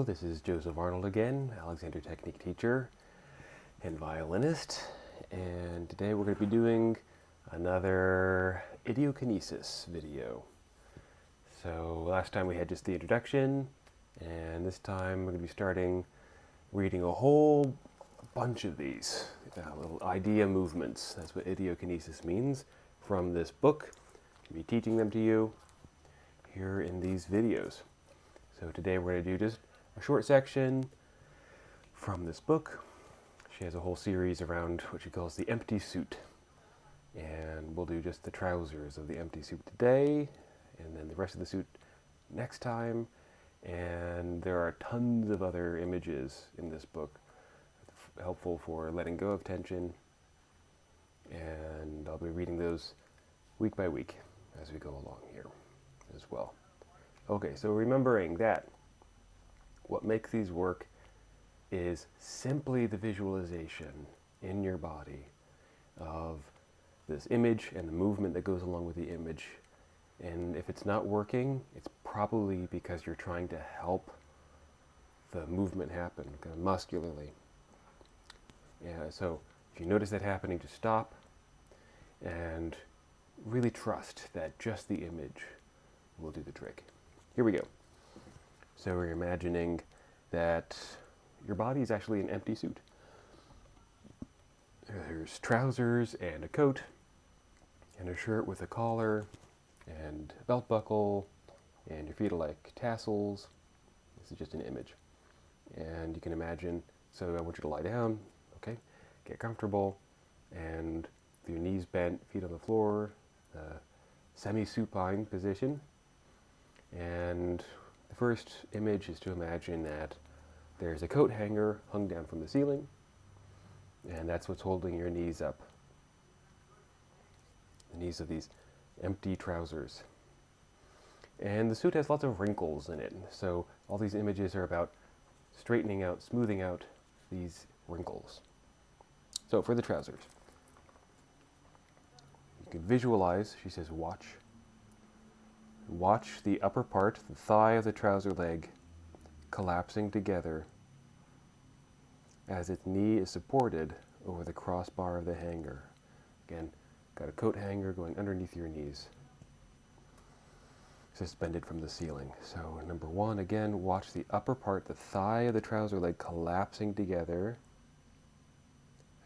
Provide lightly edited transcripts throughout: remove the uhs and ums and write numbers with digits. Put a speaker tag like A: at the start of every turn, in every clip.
A: this is Joseph Arnold again, Alexander Technique teacher and violinist, and today we're going to be doing another Ideokinesis video. So last time we had just the introduction, and this time we're going to be starting reading a whole bunch of these little idea movements. That's what Ideokinesis means from this book. I'll be teaching them to you here in these videos. So today we're going to do just a short section from this book. She has a whole series around what she calls the empty suit. And we'll do just the trousers of the empty suit today, and then the rest of the suit next time. And there are tons of other images in this book helpful for letting go of tension. And I'll be reading those week by week as we go along here as well. Okay, so remembering that what makes these work is simply the visualization in your body of this image and the movement that goes along with the image. And if it's not working, it's probably because you're trying to help the movement happen kind of muscularly. Yeah, so if you notice that happening, just stop and really trust that just the image will do the trick. Here we go. So we're imagining that your body is actually an empty suit. There's trousers and a coat and a shirt with a collar and a belt buckle, and your feet are like tassels. This is just an image. And you can imagine, so I want you to lie down, okay? Get comfortable, and with your knees bent, feet on the floor, semi-supine position. And the first image is to imagine that there's a coat hanger hung down from the ceiling, and that's what's holding your knees up. The knees of these empty trousers. And the suit has lots of wrinkles in it, so all these images are about straightening out, smoothing out these wrinkles. So for the trousers, you can visualize, she says, watch the upper part, the thigh of the trouser leg, collapsing together as its knee is supported over the crossbar of the hanger. Again, got a coat hanger going underneath your knees, suspended from the ceiling. So number one, again, watch the upper part, the thigh of the trouser leg, collapsing together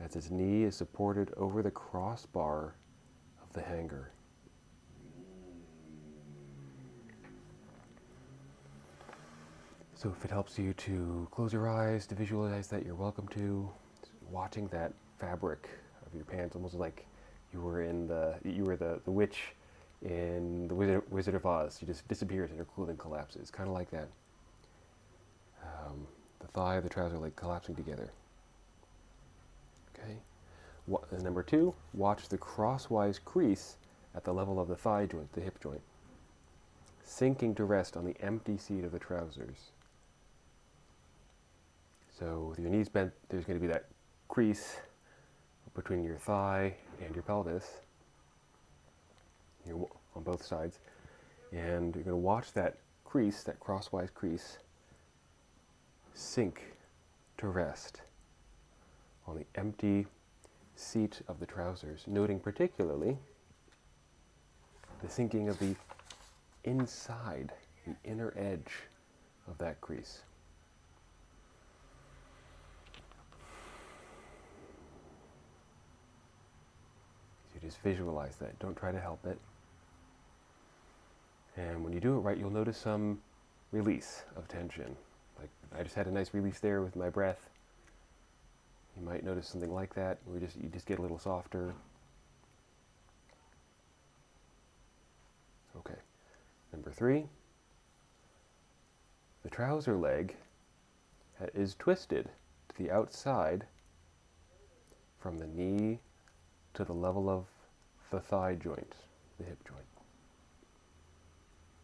A: as its knee is supported over the crossbar of the hanger. So if it helps you to close your eyes, to visualize that, you're welcome to. Watching that fabric of your pants, almost like you were the witch in the Wizard of Oz. She just disappears and her clothing collapses, kind of like that. The thigh of the trouser leg collapsing together. Okay. Number two, watch the crosswise crease at the level of the thigh joint, the hip joint, sinking to rest on the empty seat of the trousers. So with your knees bent, there's going to be that crease between your thigh and your pelvis on both sides. And you're going to watch that crease, that crosswise crease, sink to rest on the empty seat of the trousers, noting particularly the sinking of the inside, the inner edge of that crease. So just visualize that. Don't try to help it. And when you do it right, you'll notice some release of tension. Like I just had a nice release there with my breath. You might notice something like that. You just get a little softer. Okay. Number three, the trouser leg is twisted to the outside from the knee to the level of the thigh joint, the hip joint.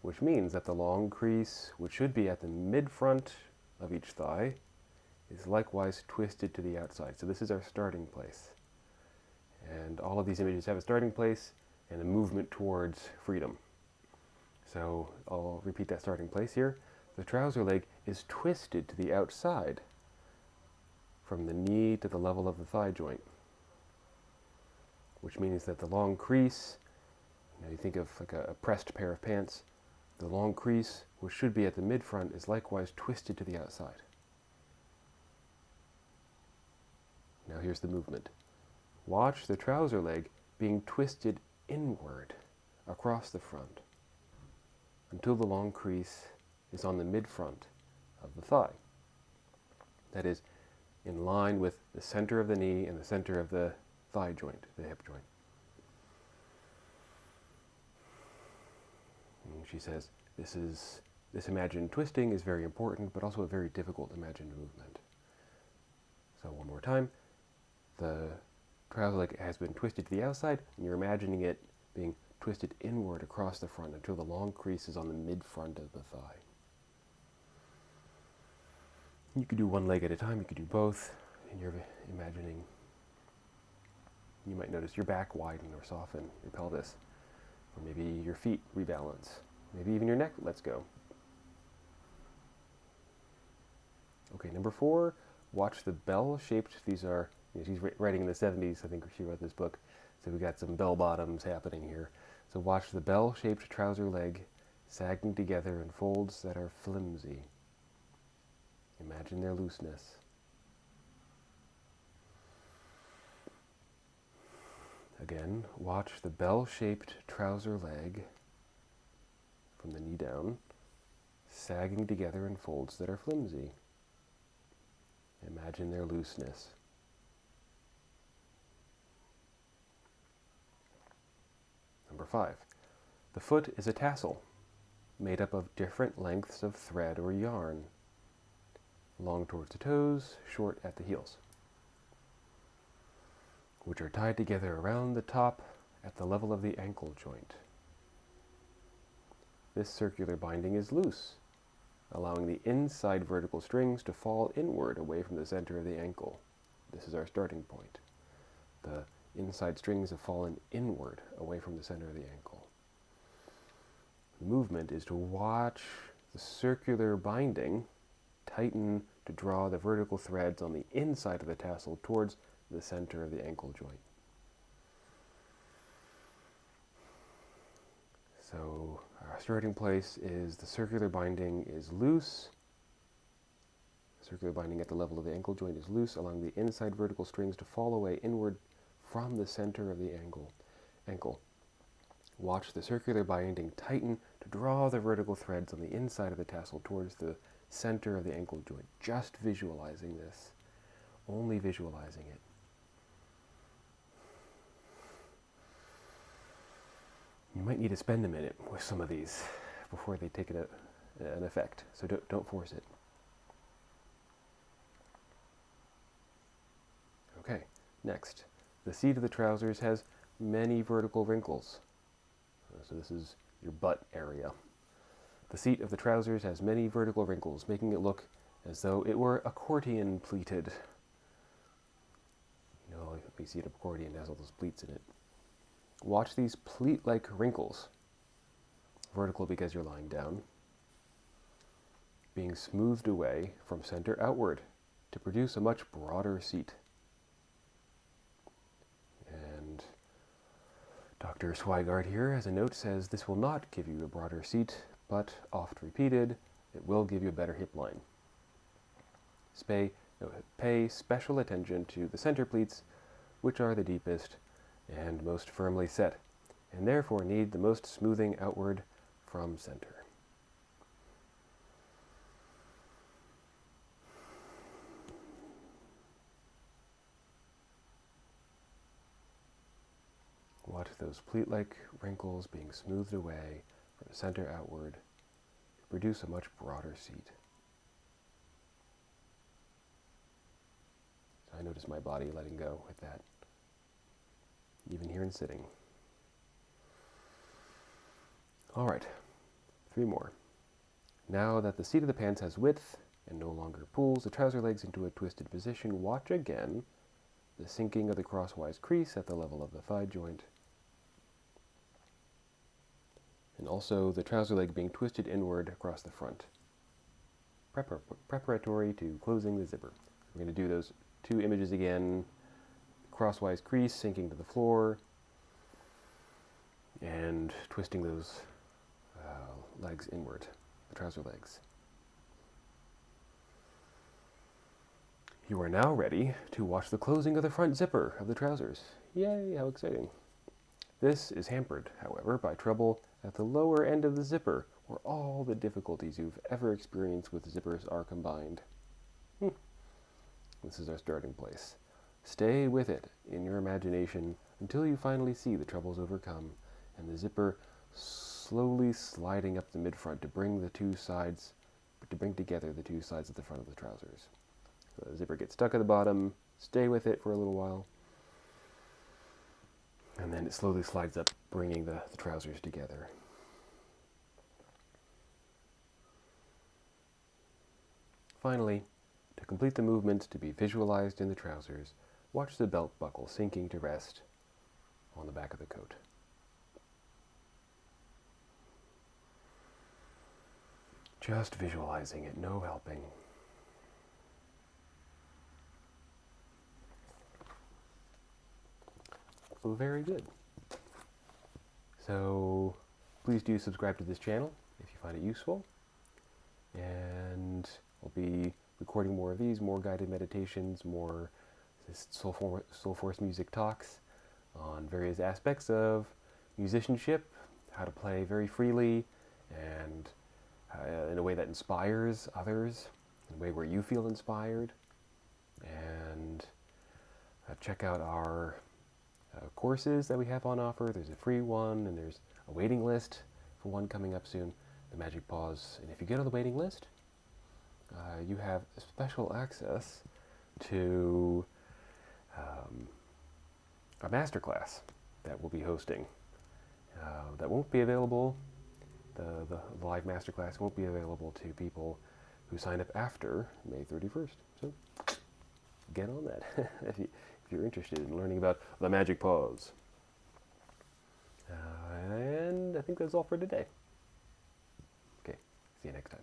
A: Which means that the long crease, which should be at the mid-front of each thigh, is likewise twisted to the outside. So this is our starting place. And all of these images have a starting place and a movement towards freedom. So I'll repeat that starting place here. The trouser leg is twisted to the outside from the knee to the level of the thigh joint, which means that the long crease, you think of like a pressed pair of pants, the long crease, which should be at the mid-front, is likewise twisted to the outside. Now here's the movement. Watch the trouser leg being twisted inward across the front until the long crease is on the mid-front of the thigh. That is, in line with the center of the knee and the center of the thigh joint, the hip joint. And she says, this imagined twisting is very important, but also a very difficult imagined movement. So one more time, the trouser leg has been twisted to the outside, and you're imagining it being twisted inward across the front until the long crease is on the mid-front of the thigh. You could do one leg at a time, you could do both, and you're imagining. You might notice your back widen or soften, your pelvis, or maybe your feet rebalance, maybe even your neck lets go. Okay, number 4, watch the bell-shaped, these are, she's writing in the 70s, I think she wrote this book, so we got some bell bottoms happening here. So watch the bell-shaped trouser leg sagging together in folds that are flimsy. Imagine their looseness. Again, watch the bell-shaped trouser leg from the knee down, sagging together in folds that are flimsy. Imagine their looseness. Number 5. The foot is a tassel made up of different lengths of thread or yarn, long towards the toes, short at the heels, which are tied together around the top at the level of the ankle joint. This circular binding is loose, allowing the inside vertical strings to fall inward away from the center of the ankle. This is our starting point. The inside strings have fallen inward away from the center of the ankle. The movement is to watch the circular binding tighten to draw the vertical threads on the inside of the tassel towards the center of the ankle joint. So our starting place is the circular binding is loose. The circular binding at the level of the ankle joint is loose, allowing the inside vertical strings to fall away inward from the center of the ankle. Watch the circular binding tighten to draw the vertical threads on the inside of the tassel towards the center of the ankle joint. Just visualizing this. Only visualizing it. You might need to spend a minute with some of these before they take an effect, so don't force it. Okay, next. The seat of the trousers has many vertical wrinkles. So this is your butt area. The seat of the trousers has many vertical wrinkles, making it look as though it were accordion pleated. You know, you see an accordion has all those pleats in it. Watch these pleat-like wrinkles, vertical because you're lying down, being smoothed away from center outward to produce a much broader seat. And Dr. Sweigard here, as a note, says this will not give you a broader seat, but oft repeated, it will give you a better hip line. Pay special attention to the center pleats, which are the deepest and most firmly set, and therefore need the most smoothing outward from center. Watch those pleat-like wrinkles being smoothed away from center outward to produce a much broader seat. I notice my body letting go with that, even here in sitting. All right, 3 more. Now that the seat of the pants has width and no longer pulls the trouser legs into a twisted position, watch again the sinking of the crosswise crease at the level of the thigh joint, and also the trouser leg being twisted inward across the front. preparatory to closing the zipper. We're going to do those two images again, crosswise crease sinking to the floor, and twisting those legs inward, the trouser legs. You are now ready to watch the closing of the front zipper of the trousers. Yay, how exciting. This is hampered, however, by trouble at the lower end of the zipper, where all the difficulties you've ever experienced with zippers are combined. This is our starting place. Stay with it in your imagination until you finally see the troubles overcome and the zipper slowly sliding up the midfront to bring together the two sides of the front of the trousers. So the zipper gets stuck at the bottom, stay with it for a little while, and then it slowly slides up, bringing the trousers together. Finally, to complete the movement to be visualized in the trousers, watch the belt buckle sinking to rest on the back of the coat. Just visualizing it, no helping. Very good. So please do subscribe to this channel if you find it useful. And I'll be recording more of these, more guided meditations, more Soul Force music talks on various aspects of musicianship, how to play very freely and in a way that inspires others, in a way where you feel inspired. And check out our courses that we have on offer. There's a free one, and there's a waiting list for one coming up soon, the Magic Paws. And if you get on the waiting list, you have special access to a masterclass that we'll be hosting. That won't be available, the live masterclass won't be available to people who sign up after May 31st. So get on that if you're interested in learning about the Magic Paws. And I think that's all for today. Okay, see you next time.